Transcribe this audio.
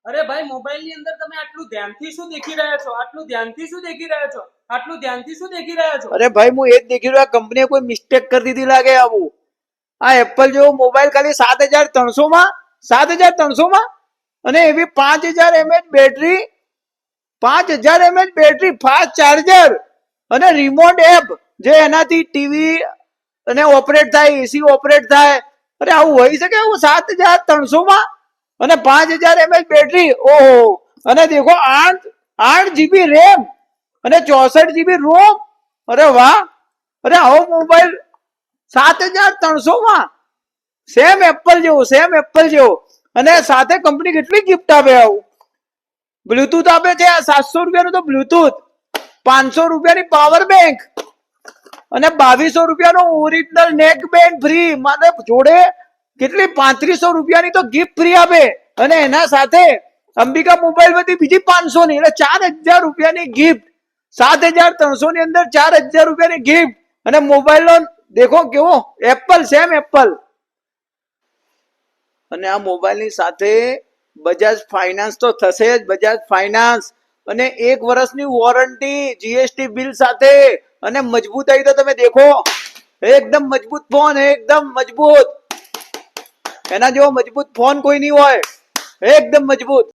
અરે ભાઈ મોબાઈલ ની અંદર તમે આટલું ધ્યાનથી શું દેખી રહ્યા છો? આટલું ધ્યાનથી શું દેખી રહ્યા છો? આટલું ધ્યાનથી શું દેખી રહ્યા છો? અરે ભાઈ હું એ જ દેખી રહ્યો, કંપનીએ કોઈ મિસ્ટેક કરી દીધી લાગે. આવું આ એપલ જેવો મોબાઈલ ખાલી 7,300 માં, 7,300 માં, અને એવી 5,000 mAh battery, 5,000 mAh battery, fast charger અને રિમોટ એપ જે એનાથી ટીવી અને ઓપરેટ થાય, એસી ઓપરેટ થાય. અરે આવું હોઈ શકે? આવું 7,300 માં અને 5,000 mAh બેટરી. ઓહો! અને દેખો 8 GB રેમ અને 64 GB રોમ. અરે વાહ! અરે આવો મોબાઈલ 7,300 માં, સેમ એપલ જેવો, સેમ એપલ જેવો. અને સાથે કંપની કેટલી ગિફ્ટ આપે. આવું બ્લુટૂથ આપે છે, 700 રૂપિયાનું તો બ્લુટૂથ, 500 રૂપિયાની પાવર બેંક અને 2,200 રૂપિયાનો ઓરિજિનલ નેક બેન્ડ ફ્રી. મારે જોડે કેટલી 3,500 રૂપિયાની તો ગિફ્ટ ફ્રી આપે. અને એના સાથે અંબિકા મોબાઈલ માંથી બીજી 500 ની, એટલે 4,000 રૂપિયાની ગિફ્ટ. 7,300 ની અંદર 4,000 રૂપિયાની ગિફ્ટ. અને મોબાઈલ નો દેખો કેવો એપલ, સેમ એપલ. અને આ મોબાઈલ ની સાથે બજાજ ફાઇનાન્સ તો થશે જ, બજાજ ફાઇનાન્સ. અને 1 વર્ષની વોરંટી જીએસટી બિલ સાથે. અને મજબૂતાઈ તો તમે દેખો, એકદમ મજબૂત ફોન, એકદમ મજબૂત. એના જેવો મજબૂત ફોન કોઈ નહીં હોય, એકદમ મજબૂત.